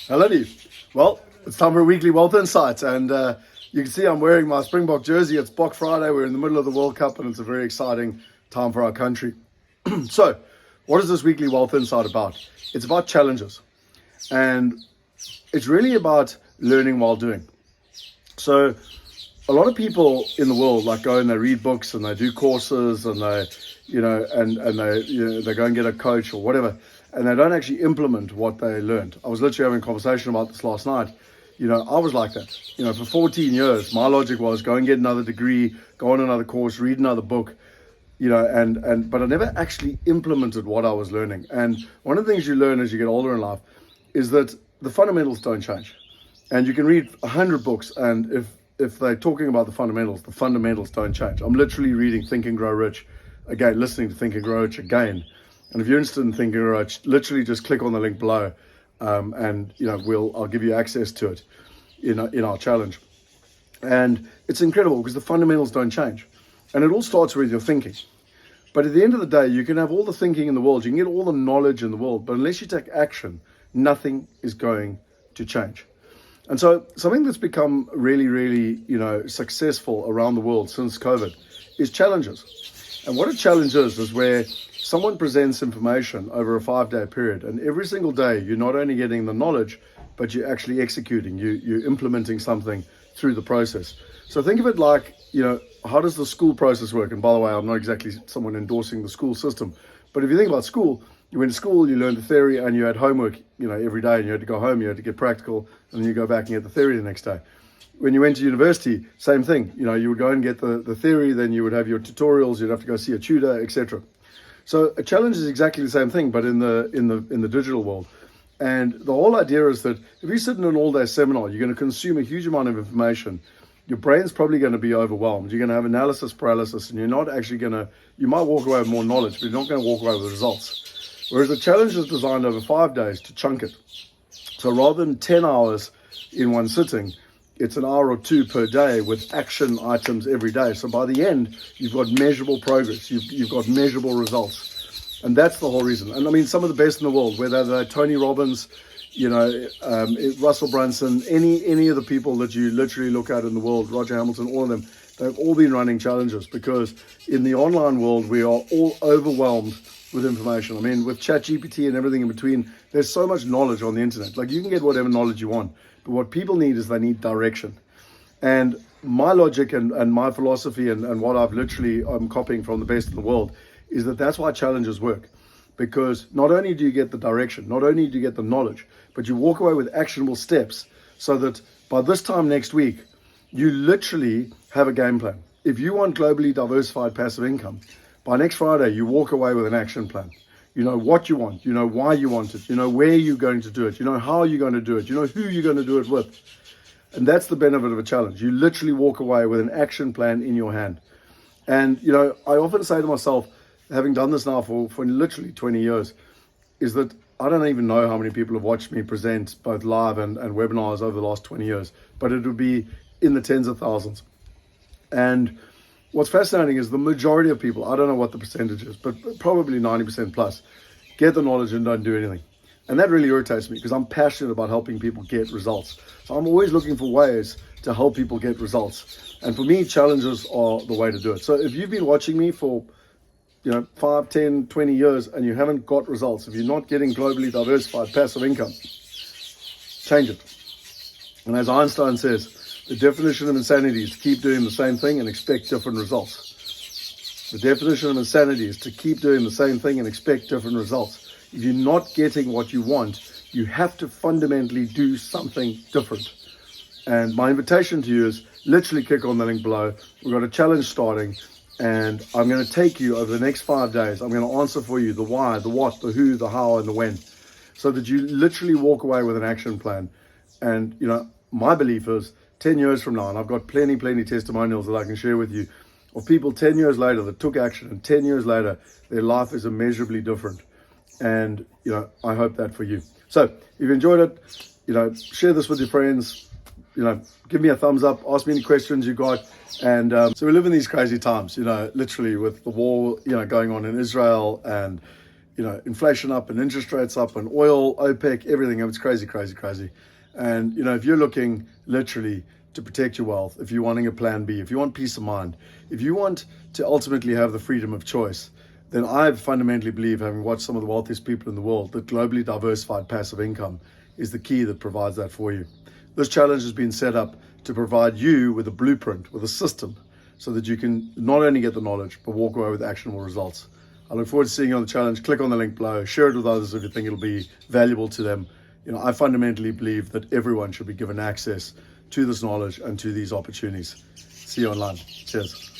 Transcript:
Hello, well, it's time for a weekly Wealth Insight, and you can see I'm wearing my Springbok jersey. It's Bok Friday. We're in the middle of the World Cup, and it's a very exciting time for our country. So, what is this weekly Wealth Insight about? It's about challenges, and it's really about learning while doing. So, a lot of people in the world go and they read books and they do courses and they, they go and get a coach or whatever, and they don't actually implement what they learned. I was literally having a conversation about this last night. I was like that. For 14 years, my logic was go and get another degree, go on another course, read another book, but I never actually implemented what I was learning. And one of the things you learn as you get older in life is that the fundamentals don't change. And you can read 100 books, and if they're talking about the fundamentals don't change. I'm literally reading Think and Grow Rich again, listening to Think and Grow Rich again. And if you're interested in Think and Grow Rich, literally just click on the link below, and I'll give you access to it in our challenge. And it's incredible because the fundamentals don't change, and it all starts with your thinking. But at the end of the day, you can have all the thinking in the world, you can get all the knowledge in the world, but unless you take action, nothing is going to change. And so something that's become really, really, successful around the world since COVID is challenges. And what a challenge is where someone presents information over a 5-day period, and every single day you're not only getting the knowledge, but you're actually executing, you're implementing something through the process. So think of it like, how does the school process work? And by the way, I'm not exactly someone endorsing the school system, but if you think about school, you went to school, you learned the theory, and you had homework, every day, and you had to go home, you had to get practical, and then you go back and get the theory the next day. When you went to university, same thing. You would go and get the theory, then you would have your tutorials, you'd have to go see a tutor, etc. So a challenge is exactly the same thing, but in the digital world. And the whole idea is that if you sit in an all-day seminar, you're going to consume a huge amount of information. Your brain's probably going to be overwhelmed. You're going to have analysis paralysis, and you're not actually you might walk away with more knowledge, but you're not going to walk away with results. Whereas the challenge is designed over 5 days to chunk it. So rather than 10 hours in one sitting, it's an hour or two per day with action items every day. So by the end, you've got measurable progress. You've got measurable results. And that's the whole reason. And I mean, some of the best in the world, whether they're Tony Robbins, Russell Brunson, any of the people that you literally look at in the world, Roger Hamilton, all of them, they've all been running challenges because in the online world, we are all overwhelmed with information. I mean, with ChatGPT and everything in between, there's so much knowledge on the internet. You can get whatever knowledge you want, but what people need is they need direction. And my logic and my philosophy and what I'm copying from the best in the world is that's why challenges work. Because not only do you get the direction, not only do you get the knowledge, but you walk away with actionable steps so that by this time next week, you literally have a game plan. If you want globally diversified passive income, by next Friday, you walk away with an action plan. You know what you want, you know why you want it, you know where you're going to do it, you know how you're going to do it, you know who you're going to do it with. And that's the benefit of a challenge. You literally walk away with an action plan in your hand. And, I often say to myself, having done this now for literally 20 years, is that I don't even know how many people have watched me present both live and webinars over the last 20 years, but it would be in the tens of thousands. And what's fascinating is the majority of people, I don't know what the percentage is, but probably 90% plus, get the knowledge and don't do anything. And that really irritates me because I'm passionate about helping people get results. So I'm always looking for ways to help people get results. And for me, challenges are the way to do it. So if you've been watching me for 5, 10, 20 years and you haven't got results, if you're not getting globally diversified passive income, change it. And as Einstein says, the definition of insanity is to keep doing the same thing and expect different results. The definition of insanity is to keep doing the same thing and expect different results. If you're not getting what you want, you have to fundamentally do something different. And my invitation to you is literally click on the link below. We've got a challenge starting, and I'm going to take you over the next 5 days. I'm going to answer for you the why, the what, the who, the how, and the when, so that you literally walk away with an action plan. And, my belief is 10 years from now, and I've got plenty testimonials that I can share with you of people 10 years later that took action, and 10 years later, their life is immeasurably different. And, I hope that for you. So if you've enjoyed it, share this with your friends, give me a thumbs up, ask me any questions you got. And so we live in these crazy times, literally with the war, going on in Israel and, inflation up and interest rates up and oil, OPEC, everything. It's crazy, crazy, crazy. And, if you're looking literally to protect your wealth, if you're wanting a plan B, if you want peace of mind, if you want to ultimately have the freedom of choice, then I fundamentally believe, having watched some of the wealthiest people in the world, that globally diversified passive income is the key that provides that for you. This challenge has been set up to provide you with a blueprint, with a system, so that you can not only get the knowledge, but walk away with actionable results. I look forward to seeing you on the challenge. Click on the link below, share it with others if you think it'll be valuable to them. I fundamentally believe that everyone should be given access to this knowledge and to these opportunities. See you online. Cheers.